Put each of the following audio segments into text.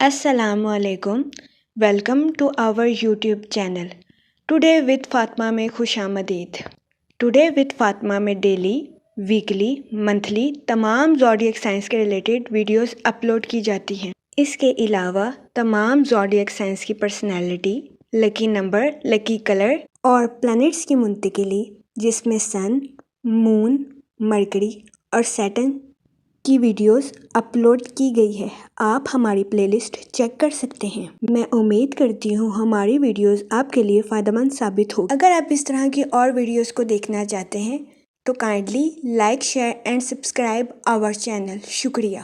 السلام علیکم، welcome to our YouTube channel today with Fatima میں خوش آمدید۔ ٹوڈے وتھ فاطمہ میں ڈیلی، ویکلی، منتھلی تمام زوڈیک سائنس کے ریلیٹڈ ویڈیوز اپلوڈ کی جاتی ہیں۔ اس کے علاوہ تمام زوڈیک سائنس کی personality, lucky number, lucky colour اور پلانٹس کی منتقلی، جس میں سن، مون، مرکری اور سیٹرن کی ویڈیوز اپلوڈ کی گئی ہے۔ آپ ہماری پلے لسٹ چیک کر سکتے ہیں۔ میں امید کرتی ہوں ہماری ویڈیوز آپ کے لیے فائدہ مند ثابت ہوگی۔ اگر آپ اس طرح کی اور ویڈیوز کو دیکھنا چاہتے ہیں تو kindly like, share and subscribe our channel. شکریہ۔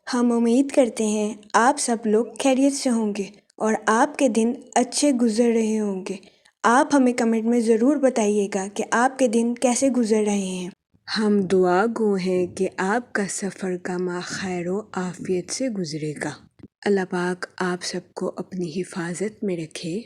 ہم امید کرتے ہیں آپ سب لوگ خیریت سے ہوں گے اور آپ کے دن اچھے گزر رہے ہوں گے۔ آپ ہمیں کمنٹ میں ضرور بتائیے گا کہ آپ کے دن کیسے گزر رہے ہیں۔ ہم دعا گو ہیں کہ آپ کا سفر کا ماہ خیر و عافیت سے گزرے گا۔ اللہ پاک آپ سب کو اپنی حفاظت میں رکھے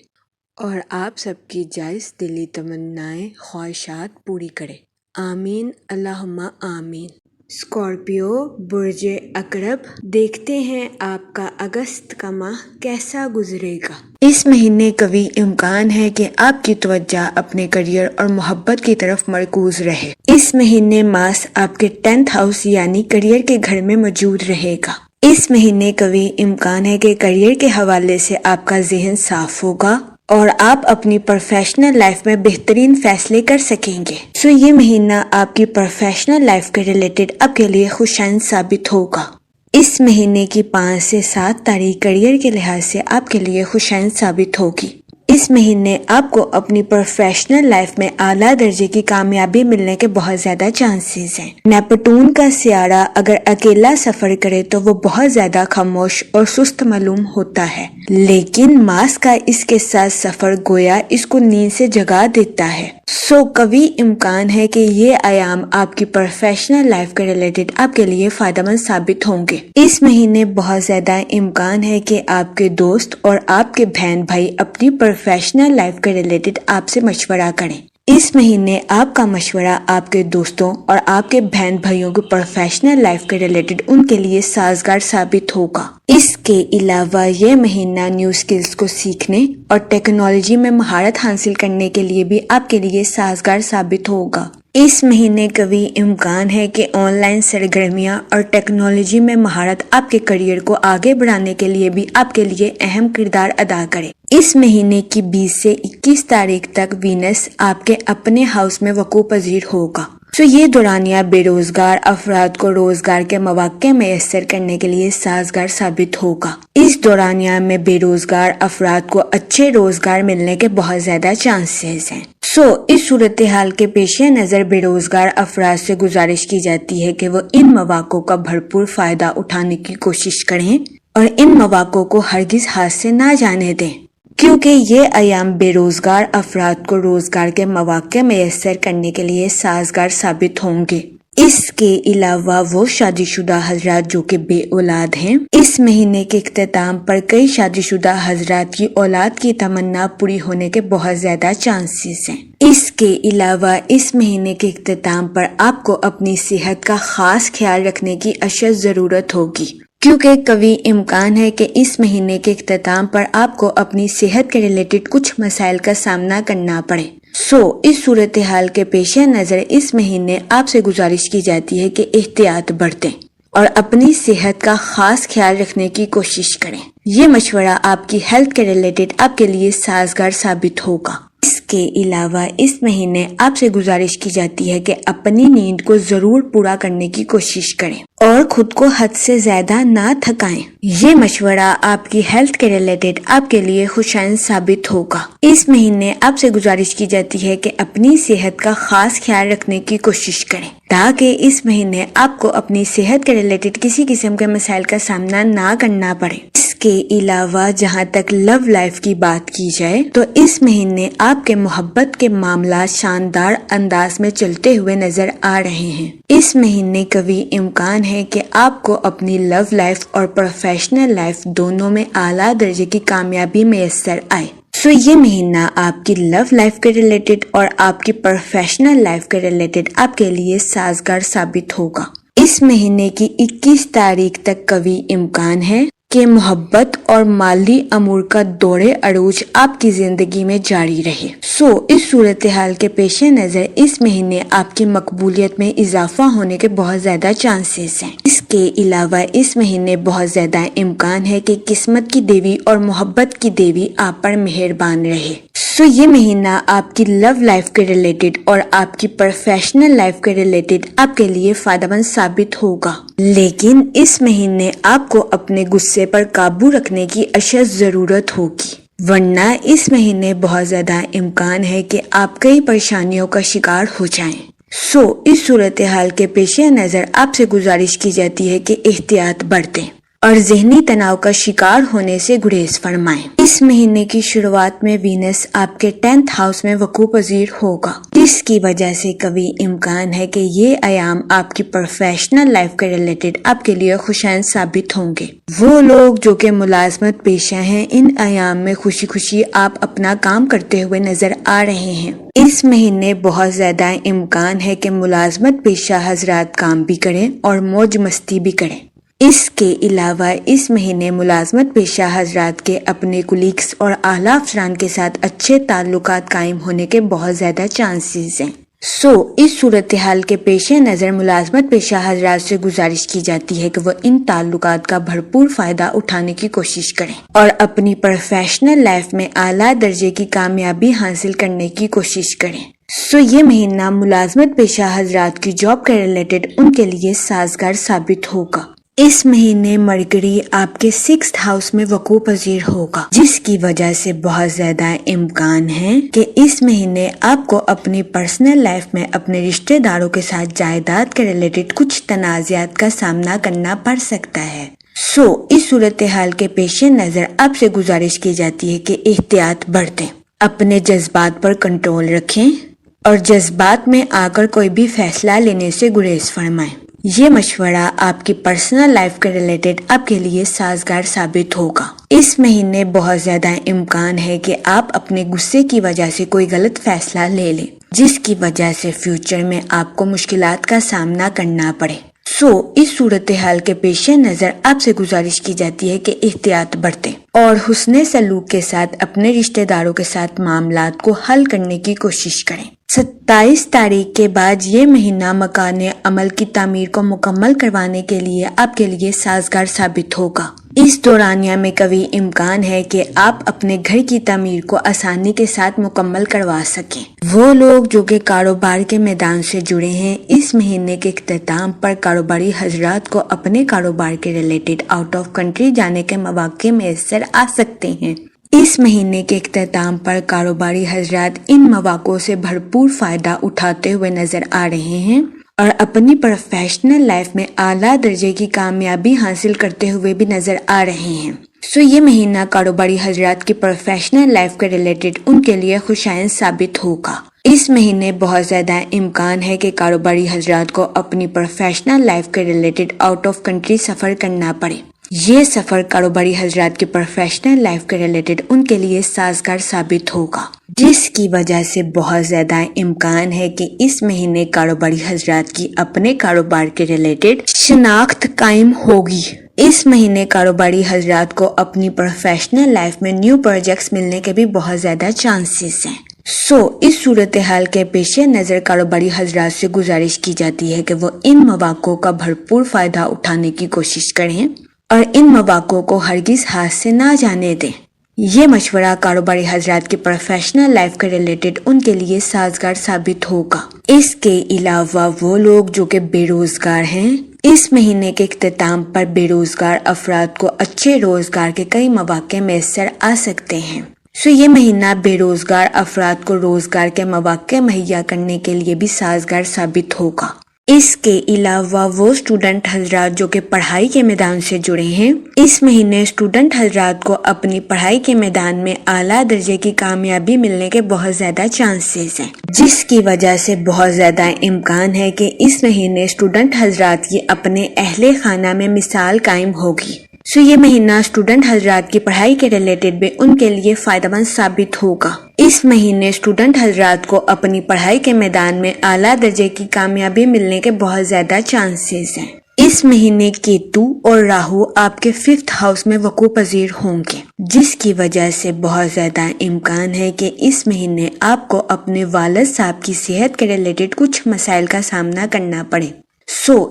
اور آپ سب کی جائز دلی تمنائیں، خواہشات پوری کرے۔ آمین، اللہم آمین۔ اسکارپیو برج عقرب، دیکھتے ہیں آپ کا اگست کا ماہ کیسا گزرے گا۔ اس مہینے قوی امکان ہے کہ آپ کی توجہ اپنے کریئر اور محبت کی طرف مرکوز رہے۔ اس مہینے ماس آپ کے 10th ہاؤس یعنی کریئر کے گھر میں موجود رہے گا۔ اس مہینے قوی امکان ہے کہ کریئر کے حوالے سے آپ کا ذہن صاف ہوگا اور آپ اپنی پروفیشنل لائف میں بہترین فیصلے کر سکیں گے۔ یہ مہینہ آپ کی پروفیشنل لائف کے ریلیٹڈ آپ کے لیے خوشائند ثابت ہوگا۔ اس مہینے کی 5 سے 7 تاریخ کریئر کے لحاظ سے آپ کے لیے خوشائند ثابت ہوگی۔ اس مہینے آپ کو اپنی پروفیشنل لائف میں اعلیٰ درجے کی کامیابی ملنے کے بہت زیادہ چانسز ہیں۔ نیپٹون کا سیارہ اگر اکیلا سفر کرے تو وہ بہت زیادہ خاموش اور سست معلوم ہوتا ہے، لیکن ماس کا اس کے ساتھ سفر گویا اس کو نیند سے جگا دیتا ہے۔ قوی امکان ہے کہ یہ ایام آپ کی پروفیشنل لائف کے ریلیٹڈ آپ کے لیے فائدہ مند ثابت ہوں گے۔ اس مہینے بہت زیادہ امکان ہے کہ آپ کے دوست اور آپ کے بہن بھائی اپنی پروفیشنل لائف کے ریلیٹڈ آپ سے مشورہ کریں۔ اس مہینے آپ کا مشورہ آپ کے دوستوں اور آپ کے بہن بھائیوں کی پروفیشنل لائف کے ریلیٹڈ ان کے لیے سازگار ثابت ہوگا۔ اس کے علاوہ یہ مہینہ نیو اسکلز کو سیکھنے اور ٹیکنالوجی میں مہارت حاصل کرنے کے لیے بھی آپ کے لیے سازگار ثابت ہوگا۔ اس مہینے قوی امکان ہے کہ آن لائن سرگرمیاں اور ٹیکنالوجی میں مہارت آپ کے کریئر کو آگے بڑھانے کے لیے بھی آپ کے لیے اہم کردار ادا کرے۔ اس مہینے کی 20 سے 21 تاریخ تک وینس آپ کے اپنے ہاؤس میں وقوع پذیر ہوگا۔ یہ دورانیہ بے روزگار افراد کو روزگار کے مواقع میسر کرنے کے لیے سازگار ثابت ہوگا۔ اس دورانیہ میں بے روزگار افراد کو اچھے روزگار ملنے کے بہت زیادہ چانسز ہیں۔ اس صورتحال کے پیش نظر بے روزگار افراد سے گزارش کی جاتی ہے کہ وہ ان مواقع کا بھرپور فائدہ اٹھانے کی کوشش کریں اور ان مواقع کو ہرگز ہاتھ سے نہ جانے دیں، کیونکہ یہ ایام بے روزگار افراد کو روزگار کے مواقع میسر کرنے کے لیے سازگار ثابت ہوں گے۔ اس کے علاوہ وہ شادی شدہ حضرات جو کہ بے اولاد ہیں، اس مہینے کے اختتام پر کئی شادی شدہ حضرات کی اولاد کی تمنا پوری ہونے کے بہت زیادہ چانسز ہیں۔ اس کے علاوہ اس مہینے کے اختتام پر آپ کو اپنی صحت کا خاص خیال رکھنے کی اشد ضرورت ہوگی، کیونکہ قوی امکان ہے کہ اس مہینے کے اختتام پر آپ کو اپنی صحت کے ریلیٹڈ کچھ مسائل کا سامنا کرنا پڑے۔ اس صورتحال کے پیش نظر اس مہینے آپ سے گزارش کی جاتی ہے کہ احتیاط برتیں اور اپنی صحت کا خاص خیال رکھنے کی کوشش کریں۔ یہ مشورہ آپ کی ہیلتھ کے ریلیٹڈ آپ کے لیے سازگار ثابت ہوگا۔ اس کے علاوہ اس مہینے آپ سے گزارش کی جاتی ہے کہ اپنی نیند کو ضرور پورا کرنے کی کوشش کریں اور خود کو حد سے زیادہ نہ تھکائیں۔ یہ مشورہ آپ کی ہیلتھ کے ریلیٹڈ آپ کے لیے خوشائند ثابت ہوگا۔ اس مہینے آپ سے گزارش کی جاتی ہے کہ اپنی صحت کا خاص خیال رکھنے کی کوشش کریں تاکہ اس مہینے آپ کو اپنی صحت کے ریلیٹڈ کسی قسم کے مسائل کا سامنا نہ کرنا پڑے۔ اس کے علاوہ جہاں تک لو لائف کی بات کی جائے تو اس مہینے آپ کے محبت کے معاملات شاندار انداز میں چلتے ہوئے نظر آ رہے ہیں۔ اس مہینے قوی امکان ہے کہ آپ کو اپنی لو لائف اور پروفیشنل لائف دونوں میں اعلیٰ درجے کی کامیابی میسر آئے۔ یہ مہینہ آپ کی لو لائف کے ریلیٹڈ اور آپ کی پروفیشنل لائف کے ریلیٹڈ آپ کے لیے سازگار ثابت ہوگا۔ اس مہینے کی 21 تاریخ تک قوی امکان ہے کہ محبت اور مالی امور کا دور عروج آپ کی زندگی میں جاری رہے۔ اس صورتحال کے پیش نظر اس مہینے آپ کی مقبولیت میں اضافہ ہونے کے بہت زیادہ چانسز ہیں۔ اس کے علاوہ اس مہینے بہت زیادہ امکان ہے کہ قسمت کی دیوی اور محبت کی دیوی آپ پر مہربان رہے۔ یہ مہینہ آپ کی لو لائف کے ریلیٹڈ اور آپ کی پروفیشنل لائف کے ریلیٹڈ آپ کے لیے فائدہ مند ثابت ہوگا، لیکن اس مہینے آپ کو اپنے غصے پر قابو رکھنے کی اشد ضرورت ہوگی، ورنہ اس مہینے بہت زیادہ امکان ہے کہ آپ کئی پریشانیوں کا شکار ہو جائیں۔ اس صورتحال کے پیش نظر آپ سے گزارش کی جاتی ہے کہ احتیاط برتیں اور ذہنی تناؤ کا شکار ہونے سے گریز فرمائیں۔ اس مہینے کی شروعات میں وینس آپ کے 10th ہاؤس میں وقوع پذیر ہوگا، جس کی وجہ سے قوی امکان ہے کہ یہ ایام آپ کی پروفیشنل لائف کے ریلیٹڈ آپ کے لیے خوشائند ثابت ہوں گے۔ وہ لوگ جو کہ ملازمت پیشہ ہیں، ان ایام میں خوشی خوشی آپ اپنا کام کرتے ہوئے نظر آ رہے ہیں۔ اس مہینے بہت زیادہ امکان ہے کہ ملازمت پیشہ حضرات کام بھی کریں اور موج مستی بھی کریں۔ اس کے علاوہ اس مہینے ملازمت پیشہ حضرات کے اپنے کولیگز اور اعلیٰ افسران کے ساتھ اچھے تعلقات قائم ہونے کے بہت زیادہ چانسز ہیں۔ اس صورتحال کے پیش نظر ملازمت پیشہ حضرات سے گزارش کی جاتی ہے کہ وہ ان تعلقات کا بھرپور فائدہ اٹھانے کی کوشش کریں اور اپنی پروفیشنل لائف میں اعلیٰ درجے کی کامیابی حاصل کرنے کی کوشش کریں۔ یہ مہینہ ملازمت پیشہ حضرات کی جاب کے ریلیٹڈ ان کے لیے سازگار ثابت ہوگا۔ اس مہینے مرکری آپ کے 6th ہاؤس میں وقوع پذیر ہوگا، جس کی وجہ سے بہت زیادہ امکان ہے کہ اس مہینے آپ کو اپنی پرسنل لائف میں اپنے رشتہ داروں کے ساتھ جائیداد کے ریلیٹڈ کچھ تنازعات کا سامنا کرنا پڑ سکتا ہے۔ اس صورتحال کے پیش نظر آپ سے گزارش کی جاتی ہے کہ احتیاط برتیں، اپنے جذبات پر کنٹرول رکھیں اور جذبات میں آ کر کوئی بھی فیصلہ لینے سے گریز فرمائیں۔ یہ مشورہ آپ کی پرسنل لائف کے ریلیٹڈ آپ کے لیے سازگار ثابت ہوگا۔ اس مہینے بہت زیادہ امکان ہے کہ آپ اپنے غصے کی وجہ سے کوئی غلط فیصلہ لے لیں، جس کی وجہ سے فیوچر میں آپ کو مشکلات کا سامنا کرنا پڑے۔ اس صورتحال کے پیش نظر آپ سے گزارش کی جاتی ہے کہ احتیاط برتیں اور حسن سلوک کے ساتھ اپنے رشتہ داروں کے ساتھ معاملات کو حل کرنے کی کوشش کریں۔ 27 تاریخ کے بعد یہ مہینہ مکان عمل کی تعمیر کو مکمل کروانے کے لیے آپ کے لیے سازگار ثابت ہوگا۔ اس دورانیہ میں قوی امکان ہے کہ آپ اپنے گھر کی تعمیر کو آسانی کے ساتھ مکمل کروا سکیں۔ وہ لوگ جو کہ کاروبار کے میدان سے جڑے ہیں، اس مہینے کے اختتام پر کاروباری حضرات کو اپنے کاروبار کے ریلیٹڈ آؤٹ آف کنٹری جانے کے مواقع میسر آ سکتے ہیں۔ اس مہینے کے اختتام پر کاروباری حضرات ان مواقعوں سے بھرپور فائدہ اٹھاتے ہوئے نظر آ رہے ہیں اور اپنی پروفیشنل لائف میں اعلیٰ درجے کی کامیابی حاصل کرتے ہوئے بھی نظر آ رہے ہیں۔ یہ مہینہ کاروباری حضرات کی پروفیشنل لائف کے ریلیٹڈ ان کے لیے خوشائند ثابت ہوگا۔ اس مہینے بہت زیادہ امکان ہے کہ کاروباری حضرات کو اپنی پروفیشنل لائف کے ریلیٹڈ آؤٹ آف کنٹری سفر کرنا پڑے۔ یہ سفر کاروباری حضرات کی پروفیشنل لائف کے ریلیٹڈ ان کے لیے سازگار ثابت ہوگا، جس کی وجہ سے بہت زیادہ امکان ہے کہ اس مہینے کاروباری حضرات کی اپنے کاروبار کے ریلیٹڈ شناخت قائم ہوگی۔ اس مہینے کاروباری حضرات کو اپنی پروفیشنل لائف میں نیو پروجیکٹس ملنے کے بھی بہت زیادہ چانسز ہیں۔ اس صورتحال کے پیش نظر کاروباری حضرات سے گزارش کی جاتی ہے کہ وہ ان مواقعوں کا بھرپور فائدہ اٹھانے کی کوشش کریں اور ان مواقعوں کو ہرگز ہاتھ سے نہ جانے دیں۔ یہ مشورہ کاروباری حضرات کی پروفیشنل لائف کے ریلیٹڈ ان کے لیے سازگار ثابت ہوگا۔ اس کے علاوہ وہ لوگ جو کہ بے روزگار ہیں، اس مہینے کے اختتام پر بے روزگار افراد کو اچھے روزگار کے کئی مواقع میسر آ سکتے ہیں۔ یہ مہینہ بے روزگار افراد کو روزگار کے مواقع مہیا کرنے کے لیے بھی سازگار ثابت ہوگا۔ اس کے علاوہ وہ اسٹوڈنٹ حضرات جو کہ پڑھائی کے میدان سے جڑے ہیں، اس مہینے اسٹوڈنٹ حضرات کو اپنی پڑھائی کے میدان میں اعلیٰ درجے کی کامیابی ملنے کے بہت زیادہ چانسز ہیں، جس کی وجہ سے بہت زیادہ امکان ہے کہ اس مہینے اسٹوڈنٹ حضرات کی اپنے اہل خانہ میں مثال قائم ہوگی۔ یہ مہینہ اسٹوڈنٹ حضرات کی پڑھائی کے ریلیٹڈ بھی ان کے لیے فائدہ مند ثابت ہوگا۔ اس مہینے اسٹوڈنٹ حضرات کو اپنی پڑھائی کے میدان میں اعلیٰ درجے کی کامیابی ملنے کے بہت زیادہ چانسز ہیں۔ اس مہینے کیتو اور راہو آپ کے 5th ہاؤس میں وقوع پذیر ہوں گے، جس کی وجہ سے بہت زیادہ امکان ہے کہ اس مہینے آپ کو اپنے والد صاحب کی صحت کے ریلیٹڈ کچھ مسائل کا سامنا کرنا پڑے۔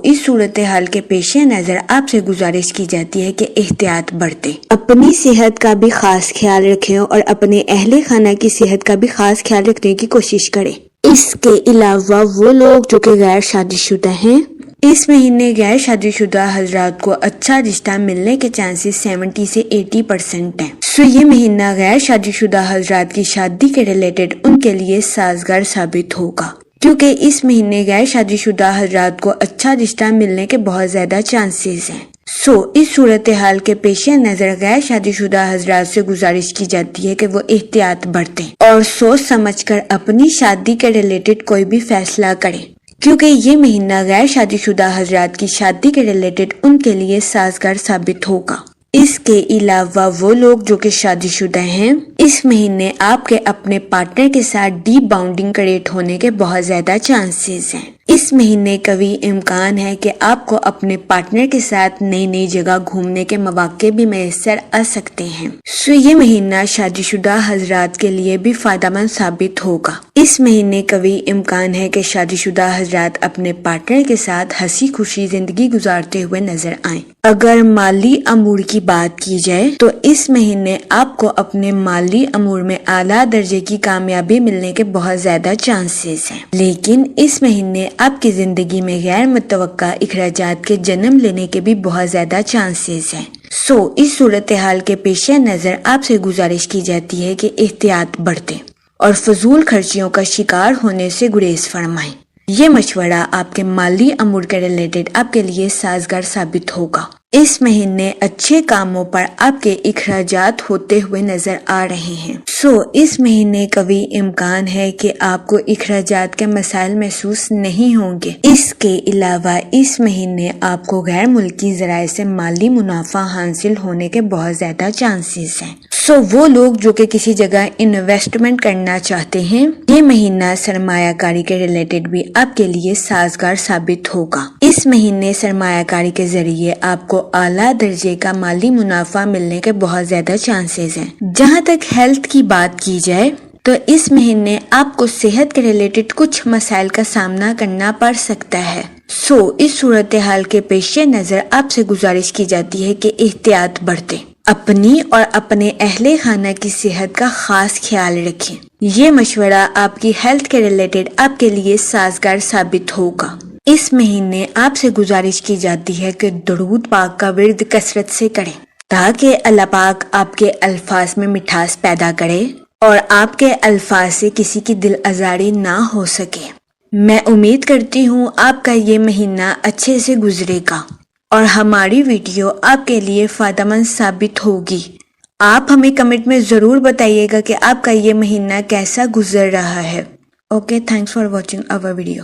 اس صورتحال کے پیش نظر آپ سے گزارش کی جاتی ہے کہ احتیاط برتیں، اپنی صحت کا بھی خاص خیال رکھیں اور اپنے اہل خانہ کی صحت کا بھی خاص خیال رکھنے کی کوشش کریں۔ اس کے علاوہ وہ لوگ جو کہ غیر شادی شدہ ہیں، اس مہینے غیر شادی شدہ حضرات کو اچھا رشتہ ملنے کے چانسز 70 سے 80% ہیں۔ یہ مہینہ غیر شادی شدہ حضرات کی شادی کے ریلیٹڈ ان کے لیے سازگار ثابت ہوگا، کیونکہ اس مہینے غیر شادی شدہ حضرات کو اچھا رشتہ ملنے کے بہت زیادہ چانسز ہیں۔ اس صورتحال کے پیش نظر غیر شادی شدہ حضرات سے گزارش کی جاتی ہے کہ وہ احتیاط برتیں اور سوچ سمجھ کر اپنی شادی کے ریلیٹڈ کوئی بھی فیصلہ کریں، کیونکہ یہ مہینہ غیر شادی شدہ حضرات کی شادی کے ریلیٹڈ ان کے لیے سازگار ثابت ہوگا۔ اس کے علاوہ وہ لوگ جو کہ شادی شدہ ہیں، اس مہینے آپ کے اپنے پارٹنر کے ساتھ ڈیپ بانڈنگ کریٹ ہونے کے بہت زیادہ چانسز ہیں۔ اس مہینے قوی امکان ہے کہ آپ کو اپنے پارٹنر کے ساتھ نئی جگہ گھومنے کے مواقع بھی میسر آ سکتے ہیں۔ یہ مہینہ شادی شدہ حضرات کے لیے بھی فائدہ مند ثابت ہوگا۔ اس مہینے قوی امکان ہے کہ شادی شدہ حضرات اپنے پارٹنر کے ساتھ ہنسی خوشی زندگی گزارتے ہوئے نظر آئیں۔ اگر مالی امور کی بات کی جائے تو اس مہینے آپ کو اپنے مالی امور میں اعلیٰ درجے کی کامیابی ملنے کے بہت زیادہ چانسز ہیں، لیکن اس مہینے آپ کی زندگی میں غیر متوقع اخراجات کے جنم لینے کے بھی بہت زیادہ چانسز ہیں۔ اس صورتحال کے پیش نظر آپ سے گزارش کی جاتی ہے کہ احتیاط برتیں اور فضول خرچیوں کا شکار ہونے سے گریز فرمائیں۔ یہ مشورہ آپ کے مالی امور کے ریلیٹڈ آپ کے لیے سازگار ثابت ہوگا۔ اس مہینے اچھے کاموں پر آپ کے اخراجات ہوتے ہوئے نظر آ رہے ہیں۔ اس مہینے قوی امکان ہے کہ آپ کو اخراجات کے مسائل محسوس نہیں ہوں گے۔ اس کے علاوہ اس مہینے آپ کو غیر ملکی ذرائع سے مالی منافع حاصل ہونے کے بہت زیادہ چانسز ہیں۔ وہ لوگ جو کہ کسی جگہ انویسٹمنٹ کرنا چاہتے ہیں، یہ مہینہ سرمایہ کاری کے ریلیٹڈ بھی آپ کے لیے سازگار ثابت ہوگا۔ اس مہینے سرمایہ کاری کے ذریعے آپ کو اعلیٰ درجے کا مالی منافع ملنے کے بہت زیادہ چانسز ہیں۔ جہاں تک ہیلتھ کی بات کی جائے تو اس مہینے آپ کو صحت کے ریلیٹڈ کچھ مسائل کا سامنا کرنا پڑ سکتا ہے۔ اس صورتحال کے پیش نظر آپ سے گزارش کی جاتی ہے کہ احتیاط برتیں، اپنی اور اپنے اہل خانہ کی صحت کا خاص خیال رکھیں۔ یہ مشورہ آپ کی ہیلتھ کے ریلیٹڈ آپ کے لیے سازگار ثابت ہوگا۔ اس مہینے آپ سے گزارش کی جاتی ہے کہ درود پاک کا ورد کثرت سے کریں تاکہ اللہ پاک آپ کے الفاظ میں مٹھاس پیدا کرے اور آپ کے الفاظ سے کسی کی دل آزاری نہ ہو سکے۔ میں امید کرتی ہوں آپ کا یہ مہینہ اچھے سے گزرے گا اور ہماری ویڈیو آپ کے لیے فائدہ مند ثابت ہوگی۔ آپ ہمیں کمنٹ میں ضرور بتائیے گا کہ آپ کا یہ مہینہ کیسا گزر رہا ہے۔ Okay, thanks for watching our video.